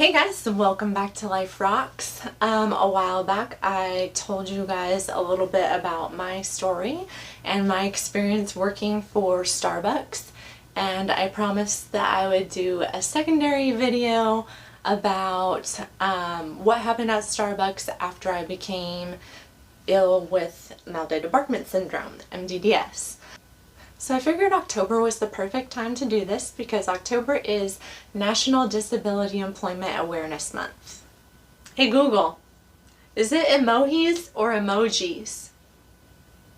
Hey guys, welcome back to Life Rocks. A while back I told you guys a little bit about my story and my experience working for Starbucks, and I promised that I would do a secondary video about what happened at Starbucks after I became ill with Malday-Debarkment Syndrome, MDDS. So I figured October was the perfect time to do this because October is National Disability Employment Awareness Month. Hey Google, is it emojis or emojis?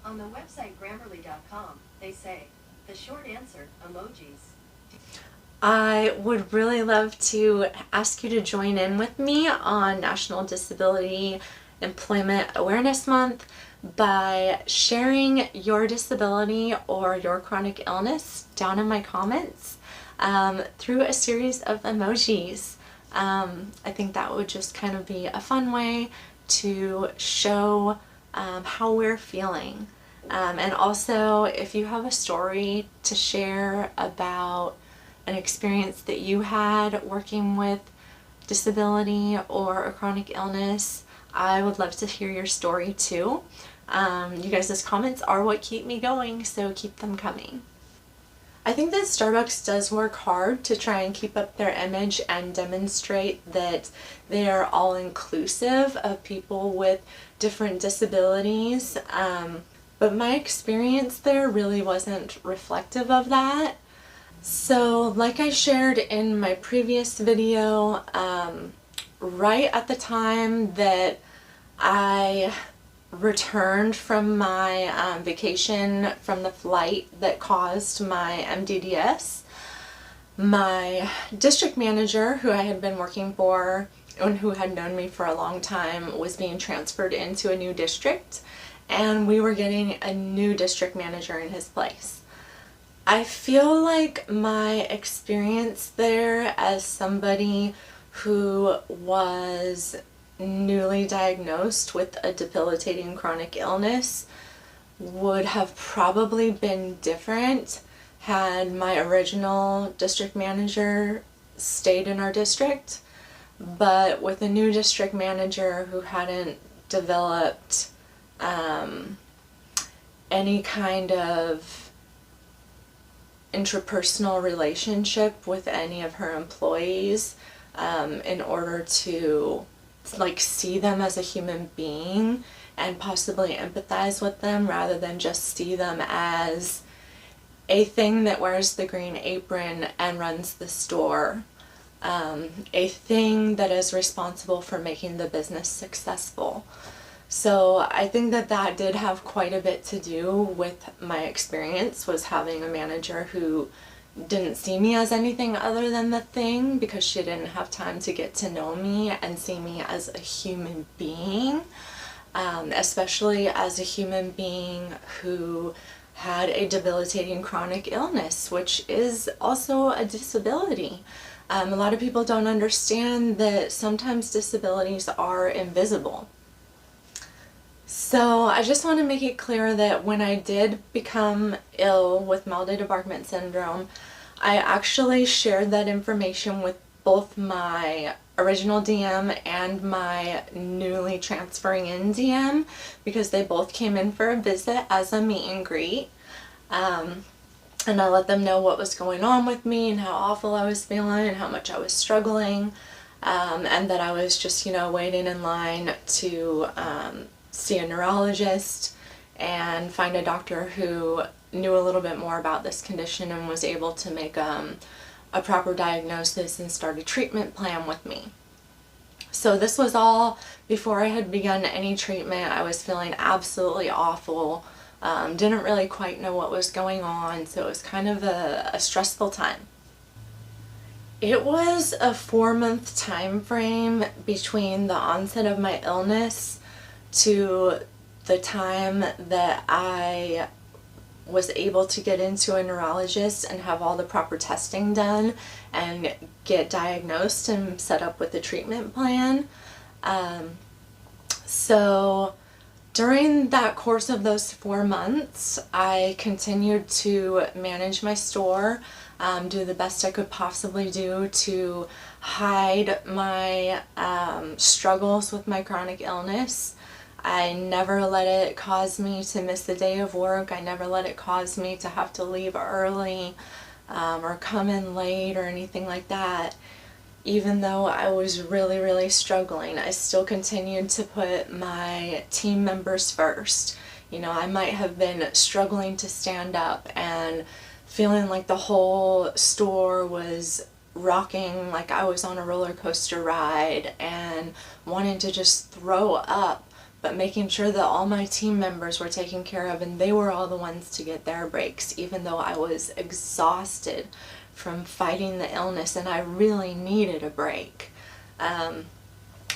On the website Grammarly.com, they say, the short answer, emojis. I would really love to ask you to join in with me on National Disability Employment Awareness Month by sharing your disability or your chronic illness down in my comments through a series of emojis. I think that would just kind of be a fun way to show how we're feeling. And also, if you have a story to share about an experience that you had working with disability or a chronic illness, I would love to hear your story too. You guys' comments are what keep me going, so keep them coming. I think that Starbucks does work hard to try and keep up their image and demonstrate that they are all inclusive of people with different disabilities, but my experience there really wasn't reflective of that. So like I shared in my previous video, right at the time that I returned from my vacation from the flight that caused my MDDS, my district manager, who I had been working for and who had known me for a long time, was being transferred into a new district, and we were getting a new district manager in his place. I feel like my experience there as somebody who was newly diagnosed with a debilitating chronic illness would have probably been different had my original district manager stayed in our district. But with a new district manager who hadn't developed any kind of interpersonal relationship with any of her employees in order to see them as a human being and possibly empathize with them rather than just see them as a thing that wears the green apron and runs the store, a thing that is responsible for making the business successful. So I think that that did have quite a bit to do with my experience, was having a manager who didn't see me as anything other than the thing because she didn't have time to get to know me and see me as a human being, especially as a human being who had a debilitating chronic illness, which is also a disability. A lot of people don't understand that sometimes disabilities are invisible. So I just want to make it clear that when I did become ill with Malday-Debarkment Syndrome, I actually shared that information with both my original DM and my newly transferring in DM because they both came in for a visit as a meet and greet. And I let them know what was going on with me and how awful I was feeling and how much I was struggling, and that I was just, waiting in line to see a neurologist and find a doctor who knew a little bit more about this condition and was able to make a proper diagnosis and start a treatment plan with me. So this was all before I had begun any treatment. I was feeling absolutely awful, didn't really quite know what was going on, so it was kind of a stressful time. It was a 4-month time frame between the onset of my illness to the time that I was able to get into a neurologist and have all the proper testing done and get diagnosed and set up with a treatment plan. So during that course of those 4 months, I continued to manage my store. do the best I could possibly do to hide my struggles with my chronic illness. I never let it cause me to miss a day of work. I never let it cause me to have to leave early or come in late or anything like that. Even though I was really, really struggling, I still continued to put my team members first. You know, I might have been struggling to stand up and feeling like the whole store was rocking like I was on a roller coaster ride and wanting to just throw up, but making sure that all my team members were taken care of and they were all the ones to get their breaks, even though I was exhausted from fighting the illness and I really needed a break. I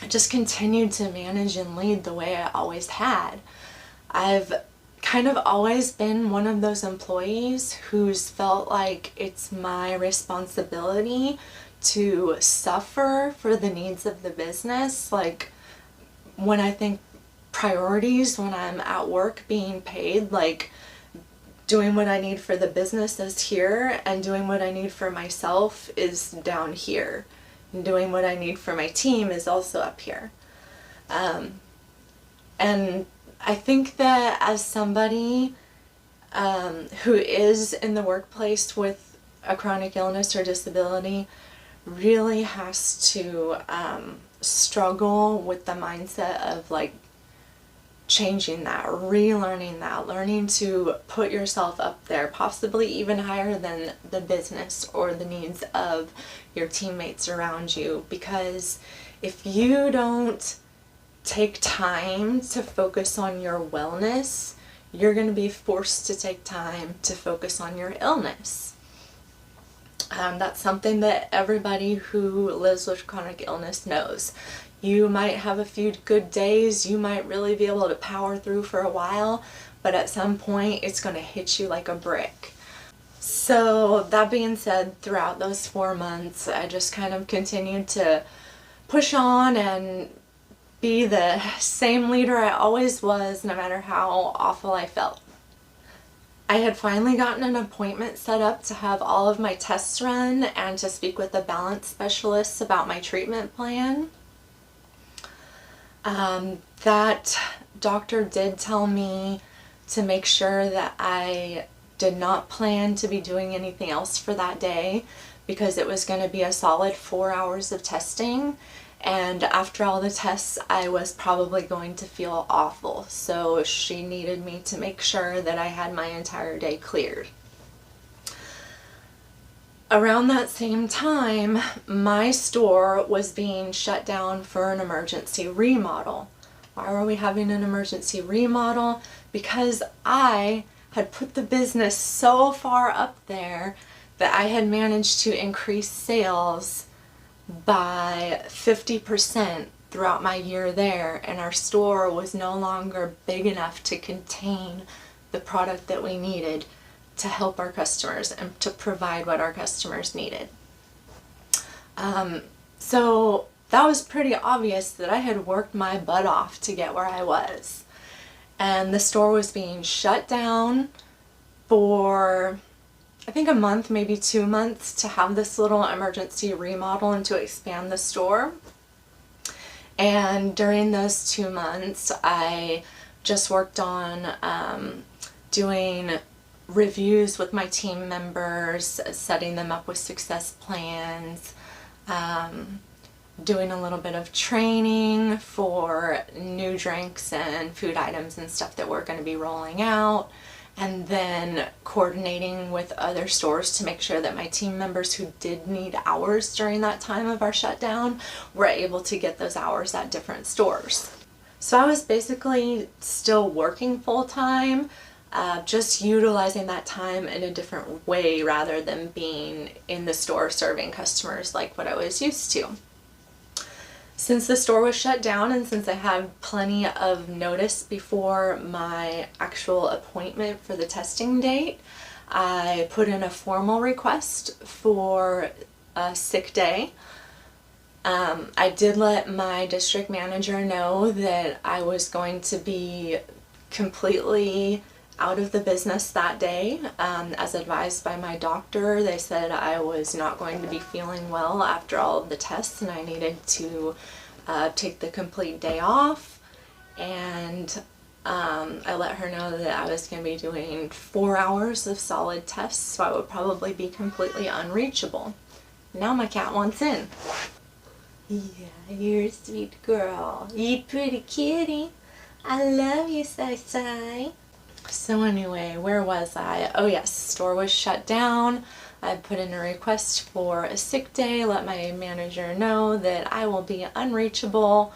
just continued to manage and lead the way I always had. I've kind of always been one of those employees who's felt like it's my responsibility to suffer for the needs of the business. Like when I think priorities, when I'm at work being paid, like doing what I need for the business is here and doing what I need for myself is down here. And doing what I need for my team is also up here. And I think that as somebody who is in the workplace with a chronic illness or disability really has to struggle with the mindset of like changing that, relearning that, learning to put yourself up there, possibly even higher than the business or the needs of your teammates around you. Because if you don't take time to focus on your wellness, you're going to be forced to take time to focus on your illness. That's something that everybody who lives with chronic illness knows. You might have a few good days, you might really be able to power through for a while, but at some point it's going to hit you like a brick. So that being said, throughout those 4 months, I just kind of continued to push on and be the same leader I always was, no matter how awful I felt. I had finally gotten an appointment set up to have all of my tests run and to speak with a balance specialist about my treatment plan. That doctor did tell me to make sure that I did not plan to be doing anything else for that day because it was going to be a solid 4 hours of testing, and after all the tests I was probably going to feel awful, so she needed me to make sure that I had my entire day cleared. Around that same time, my store was being shut down for an emergency remodel. Why were we having an emergency remodel? Because I had put the business so far up there that I had managed to increase sales by 50% throughout my year there, and our store was no longer big enough to contain the product that we needed to help our customers and to provide what our customers needed. So that was pretty obvious that I had worked my butt off to get where I was. And the store was being shut down for, I think, a month, maybe 2 months, to have this little emergency remodel and to expand the store. And during those 2 months, I just worked on doing reviews with my team members, setting them up with success plans, doing a little bit of training for new drinks and food items and stuff that we're going to be rolling out, and then coordinating with other stores to make sure that my team members who did need hours during that time of our shutdown were able to get those hours at different stores. So I was basically still working full-time, just utilizing that time in a different way rather than being in the store serving customers like what I was used to. Since the store was shut down and since I had plenty of notice before my actual appointment for the testing date, I put in a formal request for a sick day. I did let my district manager know that I was going to be completely out of the business that day. As advised by my doctor, they said I was not going to be feeling well after all of the tests and I needed to take the complete day off. And I let her know that I was going to be doing 4 hours of solid tests, so I would probably be completely unreachable. Now my cat wants in. Yeah, you're a sweet girl. You pretty kitty. I love you, Sai. So anyway, where was I? Oh yes, store was shut down. I put in a request for a sick day, let my manager know that I will be unreachable.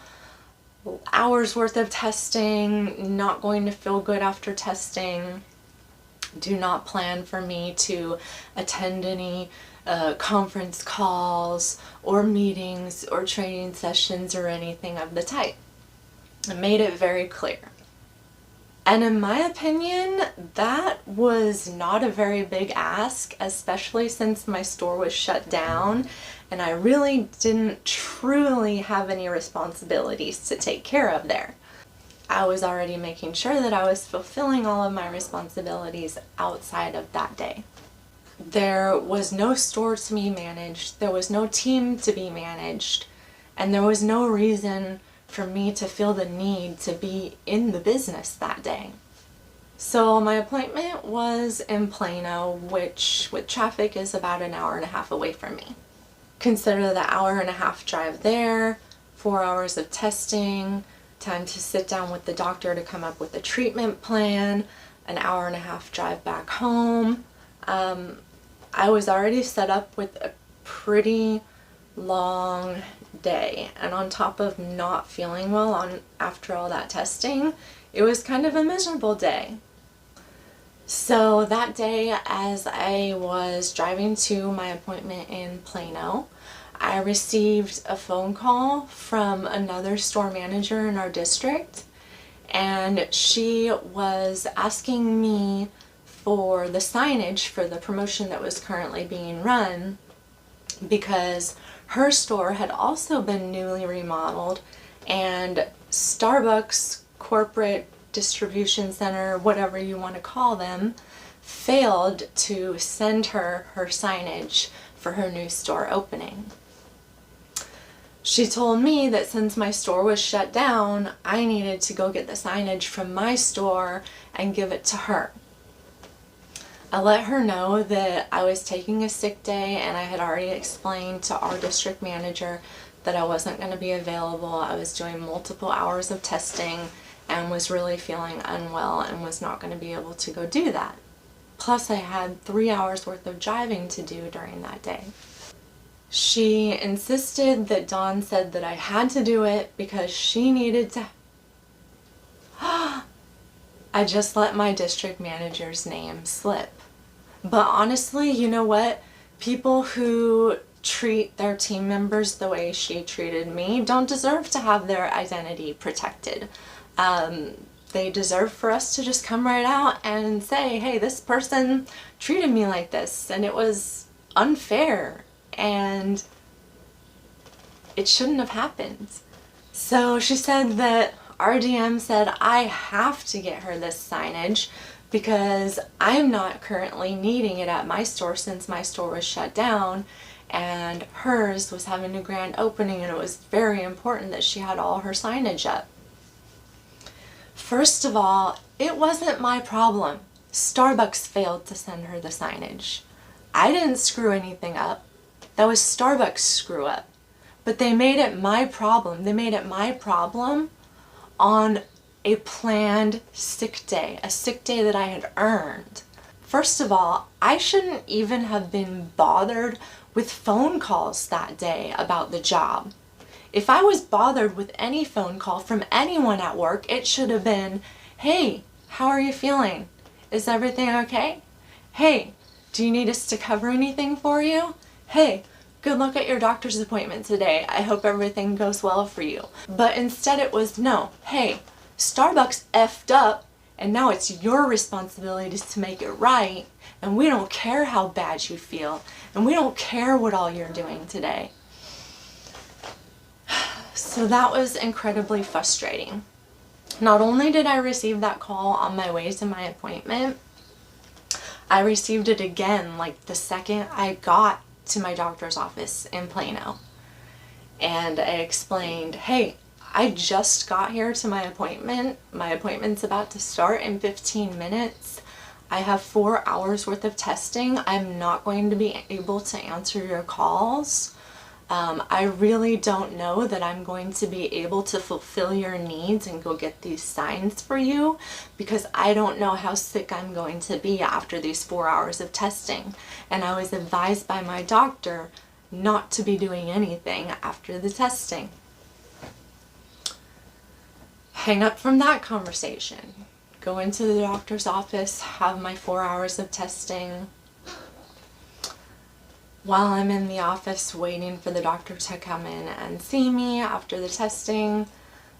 Hours worth of testing, not going to feel good after testing. Do not plan for me to attend any conference calls or meetings or training sessions or anything of the type. I made it very clear. And in my opinion, that was not a very big ask, especially since my store was shut down and I really didn't truly have any responsibilities to take care of there. I was already making sure that I was fulfilling all of my responsibilities outside of that day. There was no store to be managed, there was no team to be managed, and there was no reason for me to feel the need to be in the business that day. So my appointment was in Plano, which with traffic is about an hour and a half away from me. Consider the hour and a half drive there, 4 hours of testing, time to sit down with the doctor to come up with a treatment plan, an hour and a half drive back home. I was already set up with a pretty long day, and on top of not feeling well after all that testing, it was kind of a miserable day. So that day, as I was driving to my appointment in Plano, I received a phone call from another store manager in our district, and she was asking me for the signage for the promotion that was currently being run, because her store had also been newly remodeled and Starbucks corporate distribution center, whatever you want to call them, failed to send her signage for her new store opening. She told me that since my store was shut down, I needed to go get the signage from my store and give it to her. I let her know that I was taking a sick day, and I had already explained to our district manager that I wasn't going to be available. I was doing multiple hours of testing and was really feeling unwell and was not going to be able to go do that. Plus I had 3 hours worth of driving to do during that day. She insisted that Dawn said that I had to do it because she needed to... I just let my district manager's name slip. But honestly, you know what? People who treat their team members the way she treated me don't deserve to have their identity protected. They deserve for us to just come right out and say, hey, this person treated me like this and it was unfair and it shouldn't have happened. So she said that RDM said I have to get her this signage because I'm not currently needing it at my store since my store was shut down and hers was having a grand opening, and it was very important that she had all her signage up. First of all, it wasn't my problem. Starbucks failed to send her the signage. I didn't screw anything up. That was Starbucks' screw up. But they made it my problem. They made it my problem on a planned sick day, a sick day that I had earned. First of all, I shouldn't even have been bothered with phone calls that day about the job. If I was bothered with any phone call from anyone at work, it should have been, hey, how are you feeling? Is everything okay? Hey, do you need us to cover anything for you? Hey, good luck at your doctor's appointment today. I hope everything goes well for you. But instead it was, no, hey, Starbucks effed up and now it's your responsibility to make it right, and we don't care how bad you feel, and we don't care what all you're doing today. So that was incredibly frustrating. Not only did I receive that call on my way to my appointment, I received it again like the second I got to my doctor's office in Plano. And I explained, hey, I just got here to my appointment. My appointment's about to start in 15 minutes. I have 4 hours worth of testing. I'm not going to be able to answer your calls. I really don't know that I'm going to be able to fulfill your needs and go get these signs for you because I don't know how sick I'm going to be after these 4 hours of testing. And I was advised by my doctor not to be doing anything after the testing. Hang up from that conversation. Go into the doctor's office, have my 4 hours of testing. While I'm in the office waiting for the doctor to come in and see me after the testing,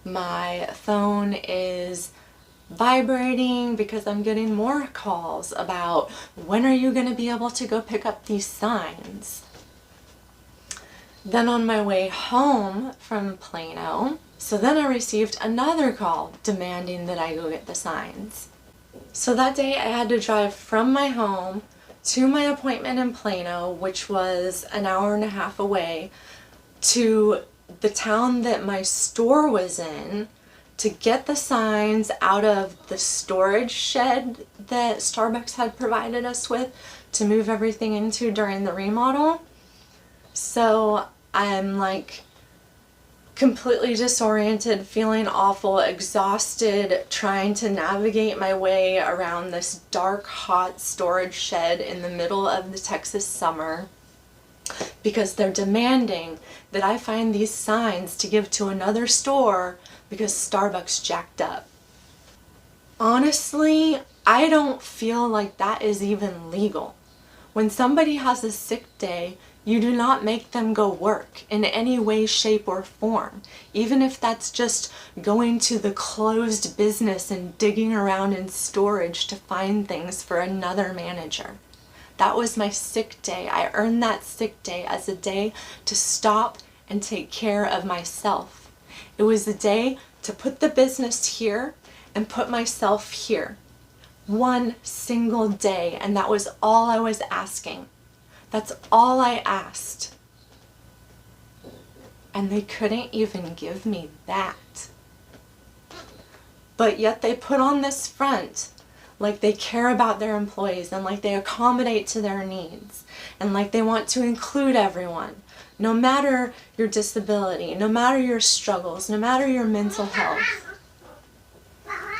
my phone is vibrating because I'm getting more calls about when are you going to be able to go pick up these signs. Then on my way home from Plano, then I received another call demanding that I go get the signs. So that day I had to drive from my home to my appointment in Plano, which was an hour and a half away, to the town that my store was in to get the signs out of the storage shed that Starbucks had provided us with to move everything into during the remodel. So I'm like completely disoriented, feeling awful, exhausted, trying to navigate my way around this dark, hot storage shed in the middle of the Texas summer because they're demanding that I find these signs to give to another store because Starbucks jacked up. Honestly, I don't feel like that is even legal. When somebody has a sick day, you do not make them go work in any way, shape, or form, even if that's just going to the closed business and digging around in storage to find things for another manager. That was my sick day. I earned that sick day as a day to stop and take care of myself. It was a day to put the business here and put myself here. One single day, and that was all I was asking. That's all I asked. And they couldn't even give me that. But yet they put on this front like they care about their employees and like they accommodate to their needs and like they want to include everyone, no matter your disability, no matter your struggles, no matter your mental health.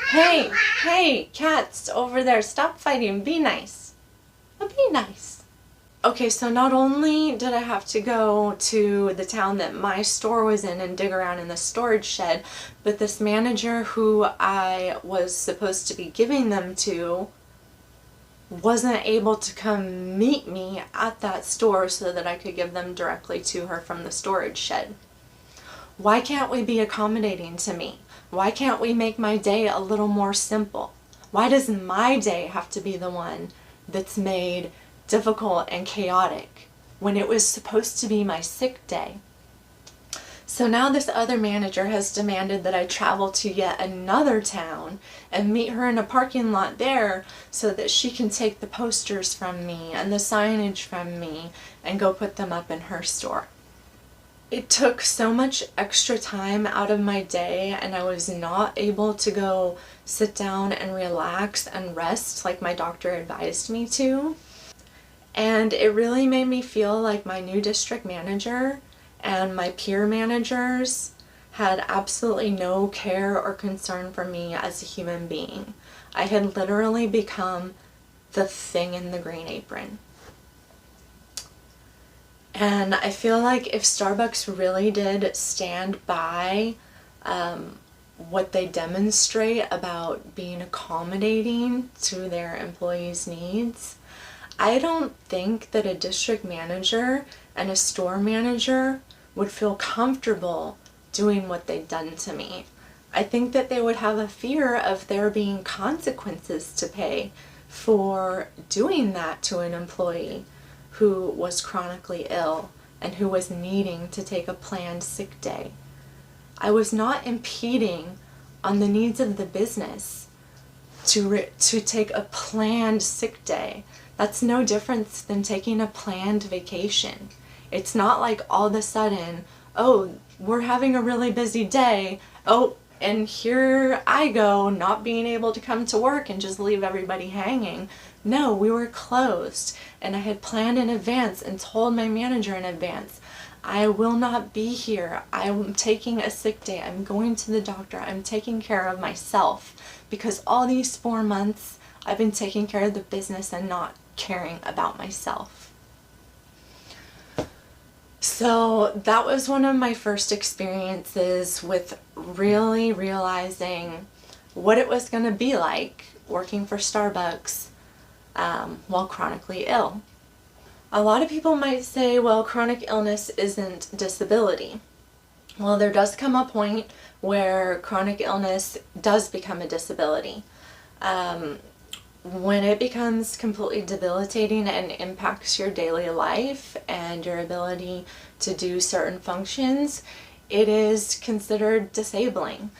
Hey, cats over there, stop fighting, be nice. Be nice. Okay, so not only did I have to go to the town that my store was in and dig around in the storage shed, but this manager who I was supposed to be giving them to wasn't able to come meet me at that store so that I could give them directly to her from the storage shed. Why can't we be accommodating to me? Why can't we make my day a little more simple? Why does my day have to be the one that's made difficult and chaotic when it was supposed to be my sick day? So now this other manager has demanded that I travel to yet another town and meet her in a parking lot there so that she can take the posters from me and the signage from me and go put them up in her store. It took so much extra time out of my day, and I was not able to go sit down and relax and rest like my doctor advised me to. And it really made me feel like my new district manager and my peer managers had absolutely no care or concern for me as a human being. I had literally become the thing in the green apron. And I feel like if Starbucks really did stand by what they demonstrate about being accommodating to their employees' needs, I don't think that a district manager and a store manager would feel comfortable doing what they've done to me. I think that they would have a fear of there being consequences to pay for doing that to an employee who was chronically ill and who was needing to take a planned sick day. I was not impeding on the needs of the business to take a planned sick day. That's no different than taking a planned vacation. It's not like all of a sudden, oh, we're having a really busy day, oh, and here I go not being able to come to work and just leave everybody hanging. No, we were closed, and I had planned in advance and told my manager in advance, I will not be here. I'm taking a sick day. I'm going to the doctor. I'm taking care of myself, because all these 4 months I've been taking care of the business and not caring about myself. So that was one of my first experiences with really realizing what it was going to be like working for Starbucks while chronically ill. A lot of people might say, well, chronic illness isn't disability. Well, there does come a point where chronic illness does become a disability. When it becomes completely debilitating and impacts your daily life and your ability to do certain functions, it is considered disabling.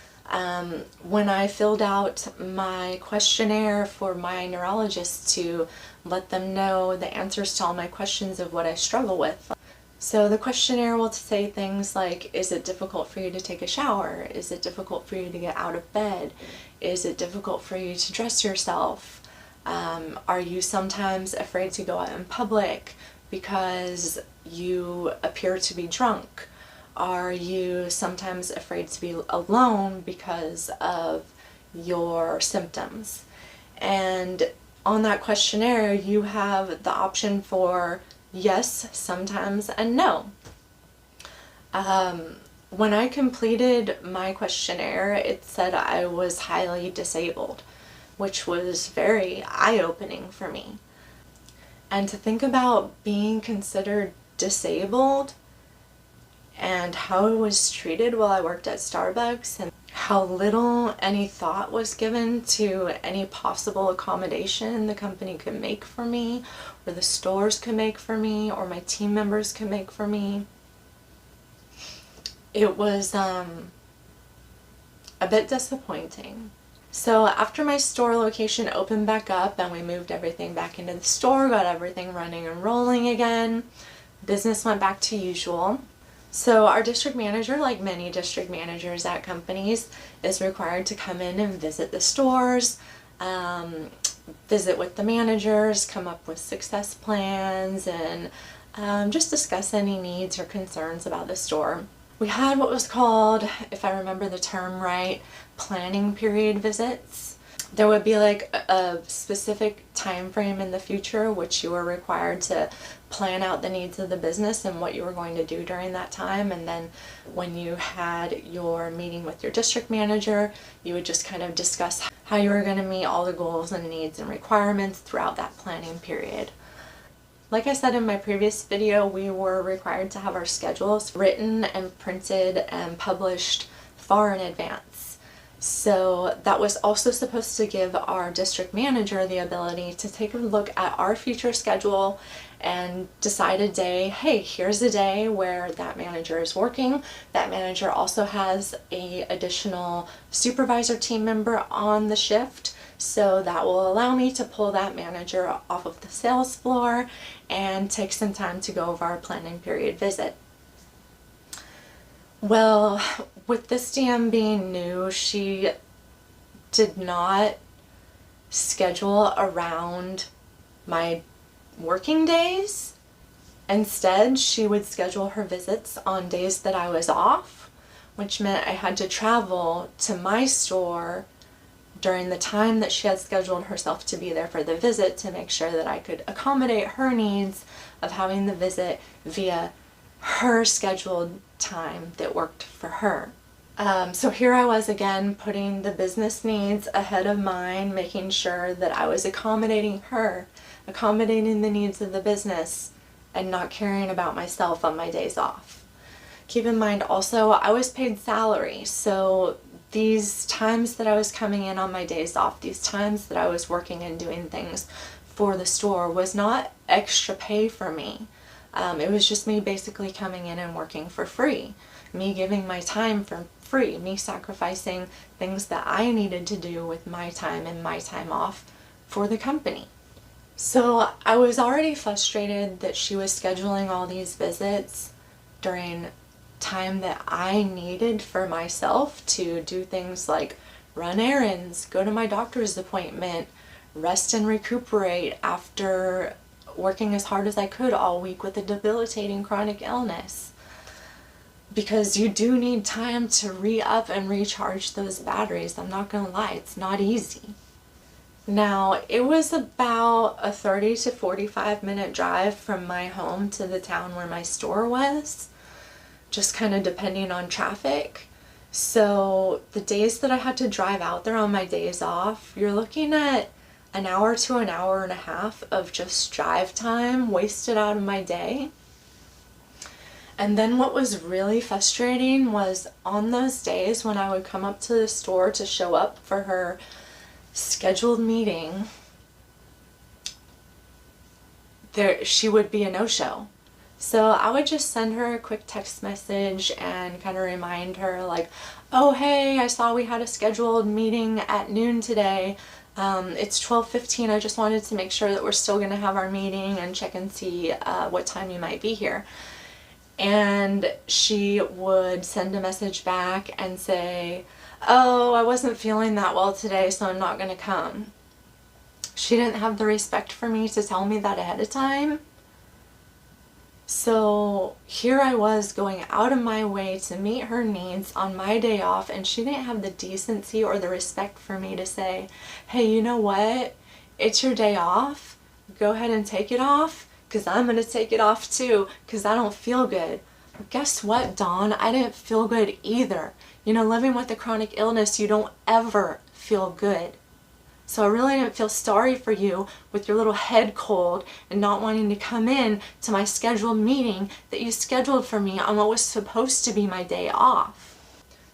When I filled out my questionnaire for my neurologist to let them know the answers to all my questions of what I struggle with. So the questionnaire will say things like, is it difficult for you to take a shower? Is it difficult for you to get out of bed? Is it difficult for you to dress yourself? Are you sometimes afraid to go out in public because you appear to be drunk? Are you sometimes afraid to be alone because of your symptoms? And on that questionnaire, you have the option for yes, sometimes, and no. When I completed my questionnaire, it said I was highly disabled, which was very eye-opening for me. And to think about being considered disabled and how I was treated while I worked at Starbucks, and how little any thought was given to any possible accommodation the company could make for me, or the stores could make for me, or my team members could make for me. It was a bit disappointing. So after my store location opened back up and we moved everything back into the store, got everything running and rolling again, business went back to usual. So our district manager, like many district managers at companies, is required to come in and visit the stores, visit with the managers, come up with success plans, and just discuss any needs or concerns about the store. We had what was called, if I remember the term right, planning period visits. There would be like a specific time frame in the future which you were required to plan out the needs of the business and what you were going to do during that time, and then when you had your meeting with your district manager, you would just kind of discuss how you were going to meet all the goals and needs and requirements throughout that planning period. Like I said in my previous video, we were required to have our schedules written and printed and published far in advance. So that was also supposed to give our district manager the ability to take a look at our future schedule and decide a day, hey, here's a day where that manager is working. That manager also has an additional supervisor team member on the shift, so that will allow me to pull that manager off of the sales floor and take some time to go over our planning period visit. Well, with this DM being new, she did not schedule around my working days. Instead, she would schedule her visits on days that I was off, which meant I had to travel to my store during the time that she had scheduled herself to be there for the visit to make sure that I could accommodate her needs of having the visit via her scheduled time that worked for her. So here I was again putting the business needs ahead of mine, making sure that I was accommodating her, accommodating the needs of the business, and not caring about myself on my days off. Keep in mind also, I was paid salary, so these times that I was coming in on my days off, these times that I was working and doing things for the store was not extra pay for me. It was just me basically coming in and working for free, me giving my time for free, me sacrificing things that I needed to do with my time and my time off for the company. So I was already frustrated that she was scheduling all these visits during time that I needed for myself to do things like run errands, go to my doctor's appointment, rest and recuperate after working as hard as I could all week with a debilitating chronic illness. Because you do need time to re-up and recharge those batteries. I'm not gonna lie, it's not easy. Now, it was about a 30 to 45 minute drive from my home to the town where my store was, just kind of depending on traffic. So the days that I had to drive out there on my days off, you're looking at an hour to an hour and a half of just drive time wasted out of my day. And then what was really frustrating was on those days when I would come up to the store to show up for her scheduled meeting, she would be a no-show. So I would just send her a quick text message and kind of remind her like, oh hey, I saw we had a scheduled meeting at noon today. It's 12:15. I just wanted to make sure that we're still going to have our meeting and check and see what time you might be here. And she would send a message back and say, oh, I wasn't feeling that well today, so I'm not going to come. She didn't have the respect for me to tell me that ahead of time. So here I was going out of my way to meet her needs on my day off, and she didn't have the decency or the respect for me to say, hey, you know what? It's your day off. Go ahead and take it off, because I'm going to take it off too, because I don't feel good. But guess what, Dawn? I didn't feel good either. You know, living with a chronic illness, you don't ever feel good. So I really didn't feel sorry for you with your little head cold and not wanting to come in to my scheduled meeting that you scheduled for me on what was supposed to be my day off.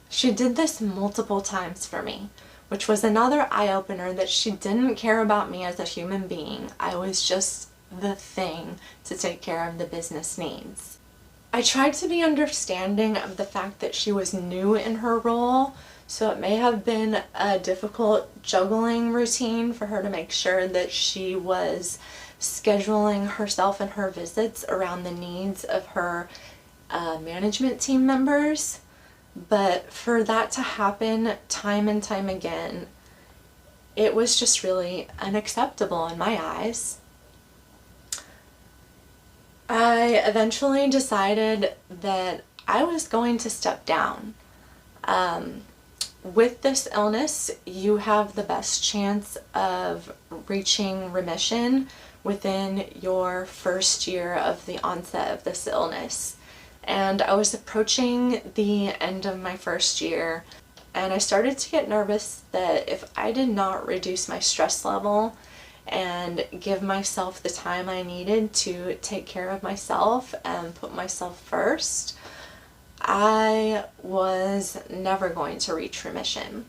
She did this multiple times for me, which was another eye-opener that she didn't care about me as a human being. I was just the thing to take care of the business needs. I tried to be understanding of the fact that she was new in her role, so it may have been a difficult juggling routine for her to make sure that she was scheduling herself and her visits around the needs of her management team members. But for that to happen time and time again, it was just really unacceptable in my eyes. I eventually decided that I was going to step down. With this illness, you have the best chance of reaching remission within your first year of the onset of this illness. And I was approaching the end of my first year, and I started to get nervous that if I did not reduce my stress level and give myself the time I needed to take care of myself and put myself first, I was never going to reach remission.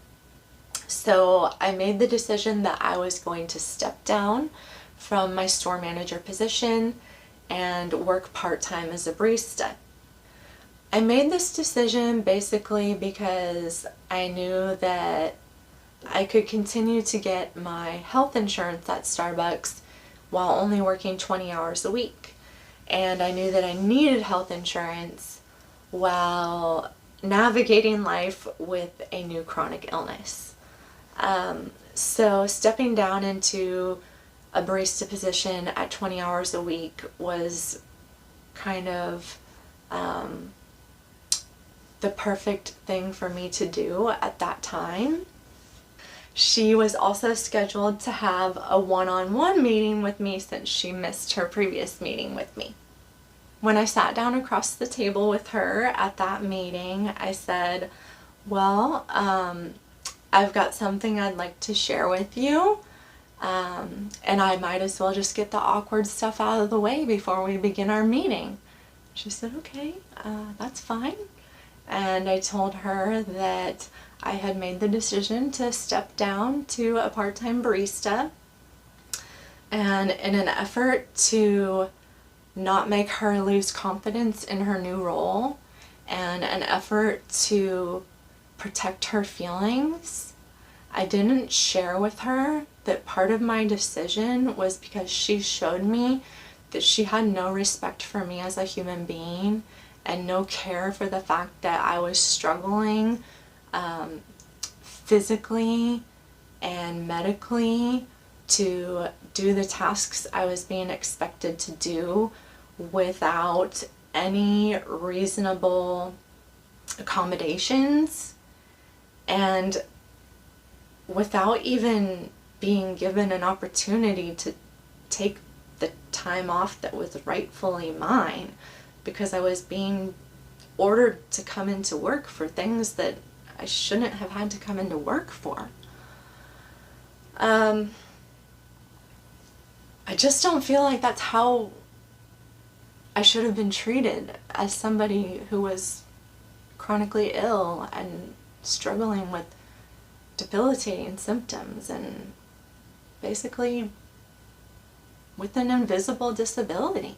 So I made the decision that I was going to step down from my store manager position and work part-time as a barista. I made this decision basically because I knew that I could continue to get my health insurance at Starbucks while only working 20 hours a week. And I knew that I needed health insurance while navigating life with a new chronic illness. So stepping down into a barista position at 20 hours a week was kind of the perfect thing for me to do at that time. She was also scheduled to have a one-on-one meeting with me since she missed her previous meeting with me. When I sat down across the table with her at that meeting, I said, well, I've got something I'd like to share with you, and I might as well just get the awkward stuff out of the way before we begin our meeting. She said, okay, that's fine. And I told her that I had made the decision to step down to a part-time barista, and in an effort to not make her lose confidence in her new role, and an effort to protect her feelings, I didn't share with her that part of my decision was because she showed me that she had no respect for me as a human being and no care for the fact that I was struggling physically and medically to do the tasks I was being expected to do without any reasonable accommodations and without even being given an opportunity to take the time off that was rightfully mine, because I was being ordered to come into work for things that I shouldn't have had to come into work for. I just don't feel like that's how I should have been treated as somebody who was chronically ill and struggling with debilitating symptoms and basically with an invisible disability.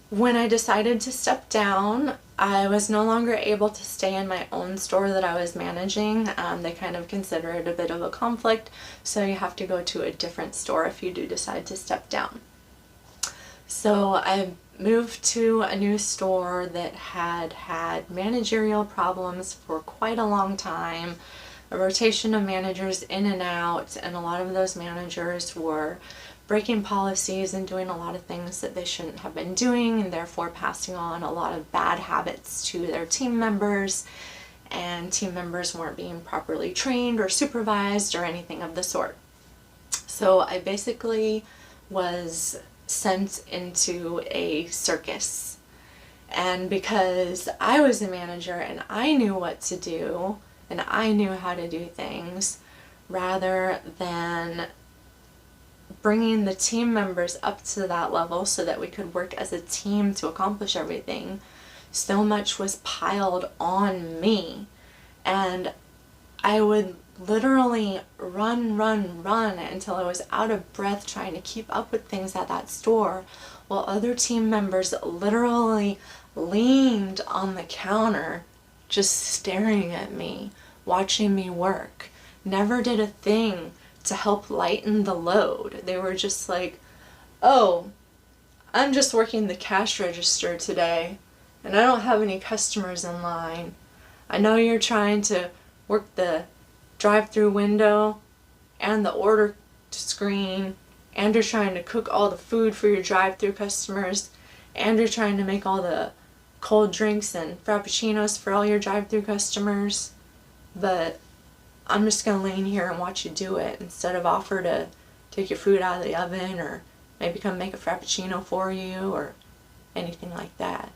When I decided to step down, I was no longer able to stay in my own store that I was managing. They kind of consider it a bit of a conflict, so you have to go to a different store if you do decide to step down. So I moved to a new store that had had managerial problems for quite a long time, a rotation of managers in and out, and a lot of those managers were breaking policies and doing a lot of things that they shouldn't have been doing, and therefore passing on a lot of bad habits to their team members, and team members weren't being properly trained or supervised or anything of the sort. So I basically was sent into a circus, and because I was a manager and I knew what to do and I knew how to do things, rather than bringing the team members up to that level so that we could work as a team to accomplish everything, so much was piled on me. And I would literally run until I was out of breath trying to keep up with things at that store, while other team members literally leaned on the counter just staring at me, watching me work. Never did a thing to help lighten the load. They were just like, oh, I'm just working the cash register today and I don't have any customers in line. I know you're trying to work the drive-through window and the order screen, and you're trying to cook all the food for your drive-through customers, and you're trying to make all the cold drinks and frappuccinos for all your drive-through customers, but I'm just going to lay in here and watch you do it instead of offer to take your food out of the oven or maybe come make a frappuccino for you or anything like that.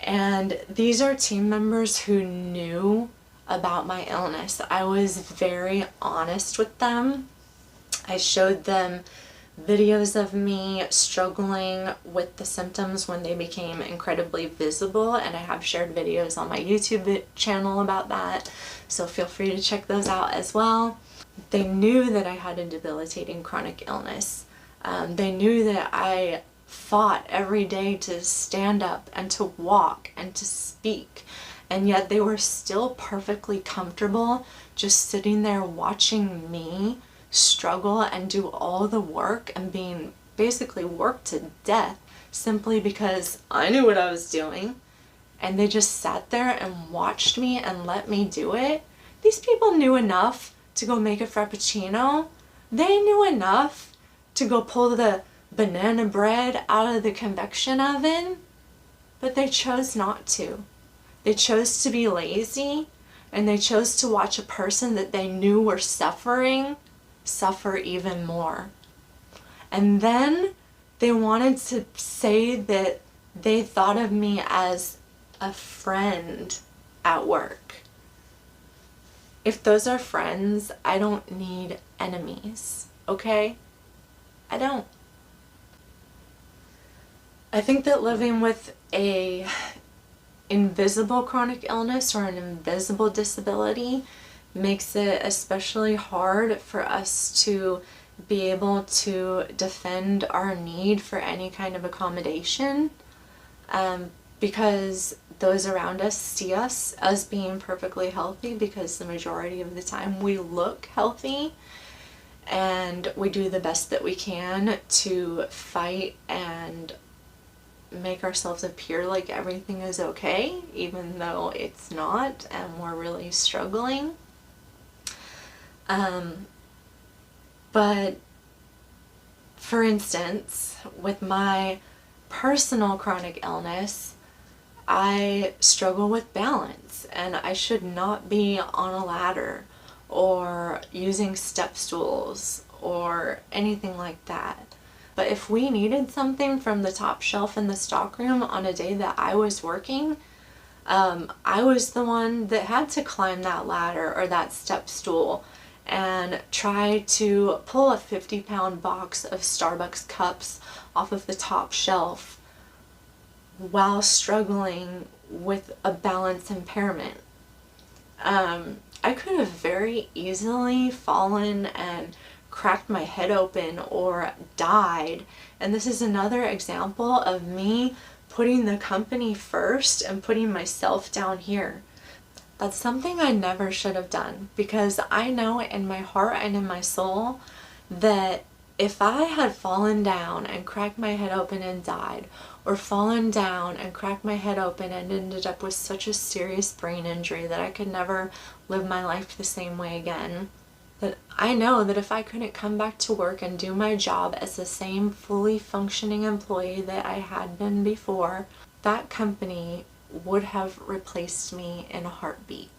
And these are team members who knew about my illness. I was very honest with them. I showed them videos of me struggling with the symptoms when they became incredibly visible, and I have shared videos on my YouTube channel about that, so feel free to check those out as well. They knew that I had a debilitating chronic illness. They knew that I fought every day to stand up and to walk and to speak, and yet they were still perfectly comfortable just sitting there watching me struggle and do all the work and being basically worked to death simply because I knew what I was doing, and they just sat there and watched me and let me do it. These people knew enough to go make a frappuccino. They knew enough to go pull the banana bread out of the convection oven, but they chose not to. They chose to be lazy, and they chose to watch a person that they knew were suffering suffer even more. And then they wanted to say that they thought of me as a friend at work. If those are friends, I don't need enemies, okay? I don't. I think that living with a invisible chronic illness or an invisible disability makes it especially hard for us to be able to defend our need for any kind of accommodation, because those around us see us as being perfectly healthy, because the majority of the time we look healthy and we do the best that we can to fight and make ourselves appear like everything is okay, even though it's not, and we're really struggling. But for instance, with my personal chronic illness, I struggle with balance, and I should not be on a ladder or using step stools or anything like that. But if we needed something from the top shelf in the stockroom on a day that I was working, I was the one that had to climb that ladder or that step stool and try to pull a 50-pound box of Starbucks cups off of the top shelf while struggling with a balance impairment. I could have very easily fallen and cracked my head open or died. And this is another example of me putting the company first and putting myself down here. That's something I never should have done, because I know in my heart and in my soul that if I had fallen down and cracked my head open and died, or fallen down and cracked my head open and ended up with such a serious brain injury that I could never live my life the same way again, that I know that if I couldn't come back to work and do my job as the same fully functioning employee that I had been before, that company would have replaced me in a heartbeat.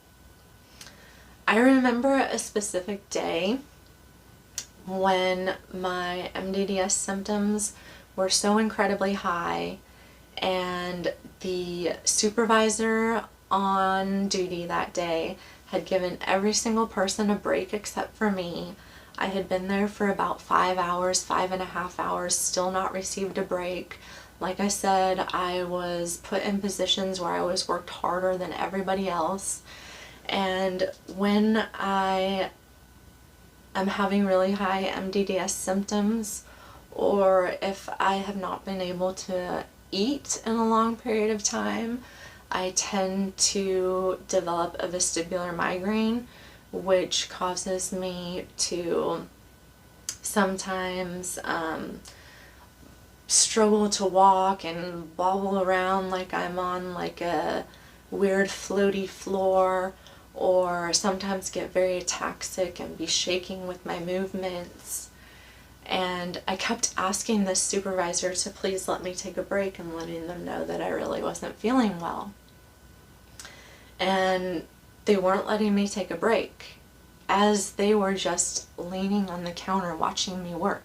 I remember a specific day when my MDDS symptoms were so incredibly high, and the supervisor on duty that day had given every single person a break except for me. I had been there for about 5 hours, 5.5 hours, still not received a break. Like I said, I was put in positions where I was worked harder than everybody else. And when I am having really high MDDS symptoms, or if I have not been able to eat in a long period of time, I tend to develop a vestibular migraine, which causes me to sometimes struggle to walk and wobble around like I'm on like a weird floaty floor, or sometimes get very ataxic and be shaking with my movements. And I kept asking this supervisor to please let me take a break and letting them know that I really wasn't feeling well. And they weren't letting me take a break, as they were just leaning on the counter watching me work.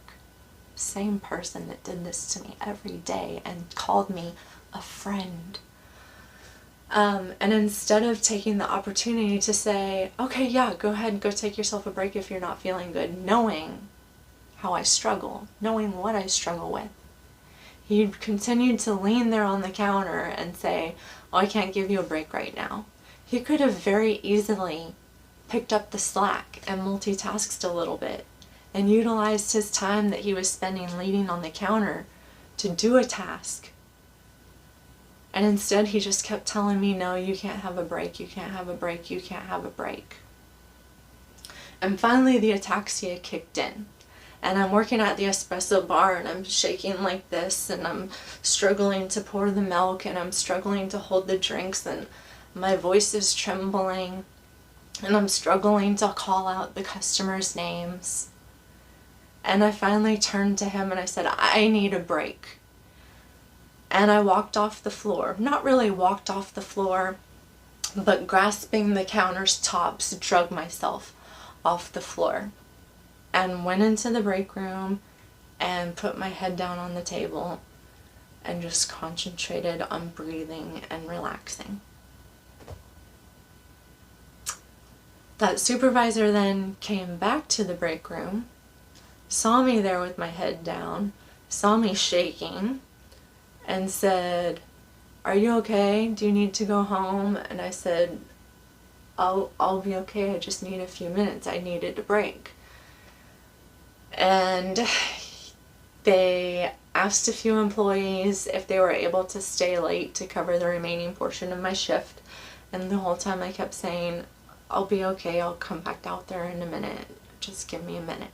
Same person that did this to me every day and called me a friend. And instead of taking the opportunity to say, okay, yeah, go ahead and go take yourself a break if you're not feeling good, knowing how I struggle, knowing what I struggle with, he continued to lean there on the counter and say, oh, I can't give you a break right now. He could have very easily picked up the slack and multitasked a little bit and utilized his time that he was spending leaning on the counter to do a task. And instead he just kept telling me, no, you can't have a break, you can't have a break, you can't have a break. And finally the ataxia kicked in. And I'm working at the espresso bar and I'm shaking like this, and I'm struggling to pour the milk, and I'm struggling to hold the drinks, and my voice is trembling, and I'm struggling to call out the customers' names. And I finally turned to him and I said, I need a break. And I walked off the floor. Not really walked off the floor, but grasping the counter's tops, drug myself off the floor. And went into the break room and put my head down on the table and just concentrated on breathing and relaxing. That supervisor then came back to the break room, saw me there with my head down, saw me shaking, and said, are you okay? Do you need to go home? And I said, I'll be okay. I just need a few minutes. I needed a break. And They asked a few employees if they were able to stay late to cover the remaining portion of my shift. And the whole time I kept saying, I'll be okay, I'll come back out there in a minute. Just give me a minute.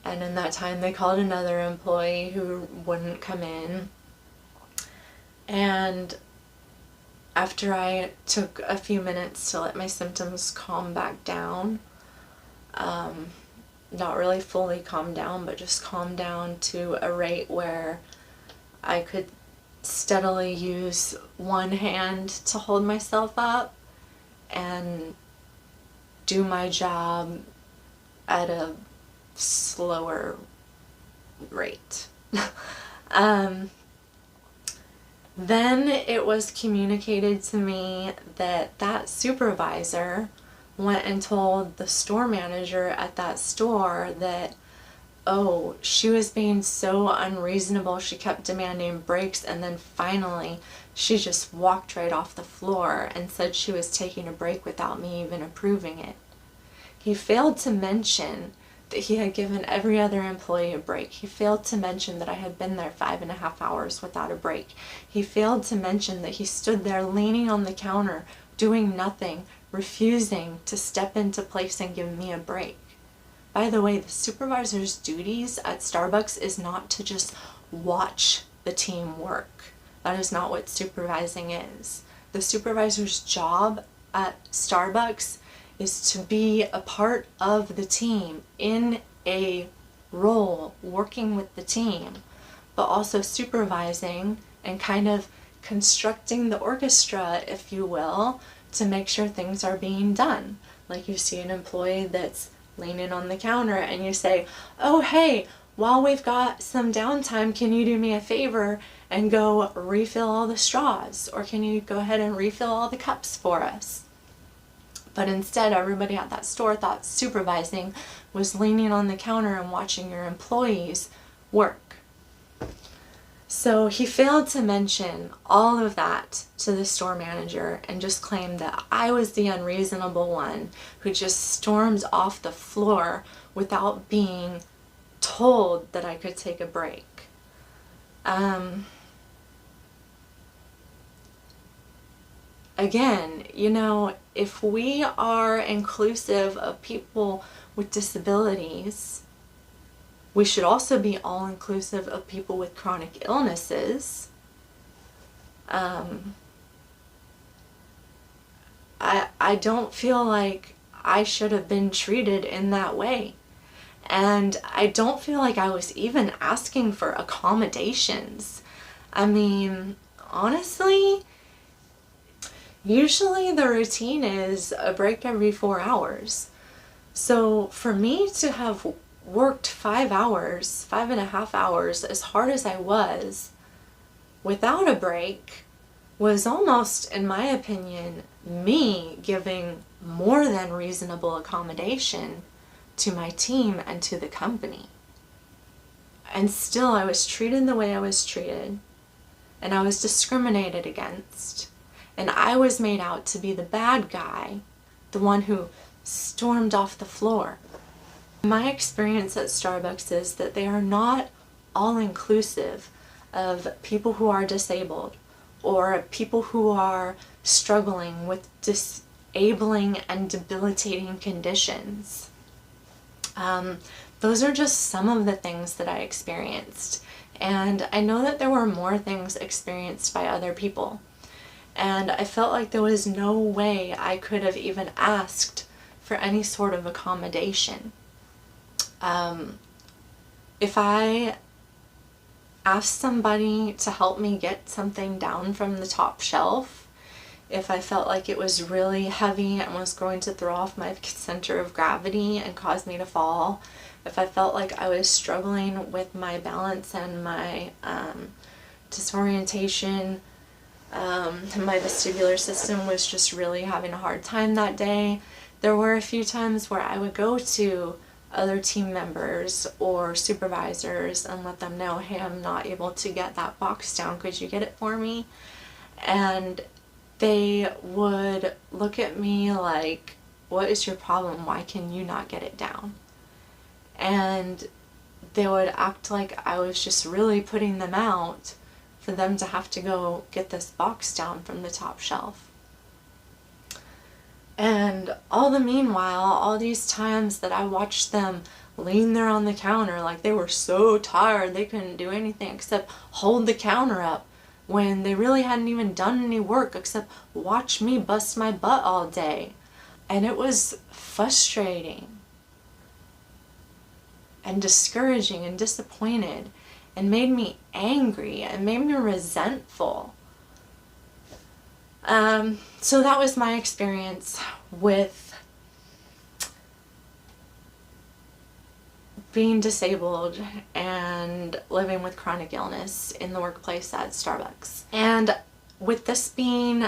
And in that time they called another employee who wouldn't come in. And after I took a few minutes to let my symptoms calm back down, not really fully calm down, but just calm down to a rate where I could steadily use one hand to hold myself up and do my job at a slower rate. Then it was communicated to me that that supervisor went and told the store manager at that store that, oh, she was being so unreasonable, she kept demanding breaks, and then finally she just walked right off the floor and said she was taking a break without me even approving it. He failed to mention that he had given every other employee a break. He failed to mention that I had been there 5.5 hours without a break. He failed to mention that he stood there leaning on the counter, doing nothing, refusing to step into place and give me a break. By the way, the supervisor's duties at Starbucks is not to just watch the team work. That is not what supervising is. The supervisor's job at Starbucks is to be a part of the team in a role working with the team, but also supervising and kind of constructing the orchestra, if you will, to make sure things are being done. Like you see an employee that's leaning on the counter and you say, oh hey, while we've got some downtime, can you do me a favor and go refill all the straws? Or can you go ahead and refill all the cups for us? But instead, everybody at that store thought supervising was leaning on the counter and watching your employees work. So he failed to mention all of that to the store manager and just claimed that I was the unreasonable one who just stormed off the floor without being told that I could take a break. Again, you know, if we are inclusive of people with disabilities, we should also be all inclusive of people with chronic illnesses. I don't feel like I should have been treated in that way. And I don't feel like I was even asking for accommodations. I mean, honestly, usually the routine is a break every 4 hours. So for me to have worked 5 hours, 5.5 hours, as hard as I was, without a break, was almost, in my opinion, me giving more than reasonable accommodation to my team and to the company. And still I was treated the way I was treated, and I was discriminated against, and I was made out to be the bad guy, the one who stormed off the floor. My experience at Starbucks is that they are not all inclusive of people who are disabled or people who are struggling with disabling and debilitating conditions. Those are just some of the things that I experienced. And I know that there were more things experienced by other people. And I felt like there was no way I could have even asked for any sort of accommodation. If I asked somebody to help me get something down from the top shelf, if I felt like it was really heavy and was going to throw off my center of gravity and cause me to fall, if I felt like I was struggling with my balance and my disorientation, my vestibular system was just really having a hard time that day, there were a few times where I would go to other team members or supervisors and let them know, hey, I'm not able to get that box down, could you get it for me? And they would look at me like, what is your problem? Why can you not get it down? And they would act like I was just really putting them out for them to have to go get this box down from the top shelf. And all the meanwhile, all these times that I watched them lean there on the counter like they were so tired they couldn't do anything except hold the counter up when they really hadn't even done any work except watch me bust my butt all day. And it was frustrating and discouraging and disappointed and made me angry and made me resentful. So that was my experience with being disabled and living with chronic illness in the workplace at Starbucks. And with this being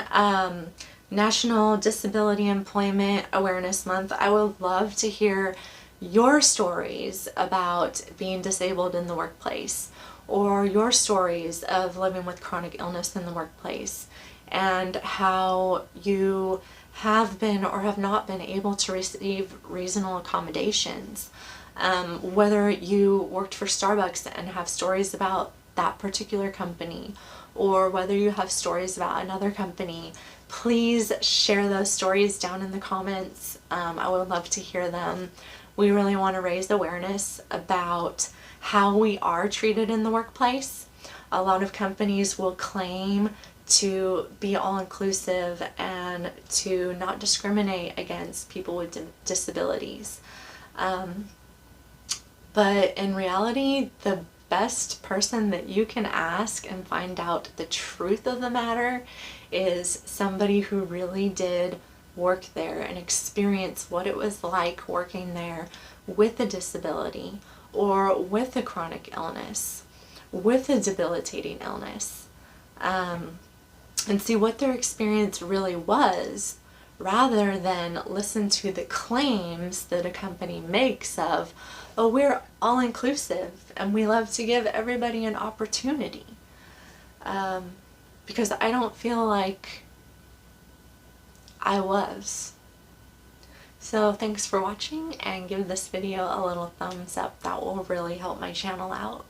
National Disability Employment Awareness Month, I would love to hear your stories about being disabled in the workplace, or your stories of living with chronic illness in the workplace, and how you have been or have not been able to receive reasonable accommodations. Whether you worked for Starbucks and have stories about that particular company, or whether you have stories about another company, please share those stories down in the comments. I would love to hear them. We really want to raise awareness about how we are treated in the workplace. A lot of companies will claim to be all-inclusive and to not discriminate against people with disabilities. But in reality, the best person that you can ask and find out the truth of the matter is somebody who really did work there and experience what it was like working there with a disability or with a chronic illness, with a debilitating illness, and see what their experience really was, rather than listen to the claims that a company makes of, oh, we're all inclusive and we love to give everybody an opportunity. Because I don't feel like I was. So thanks for watching, and give this video a little thumbs up. That will really help my channel out.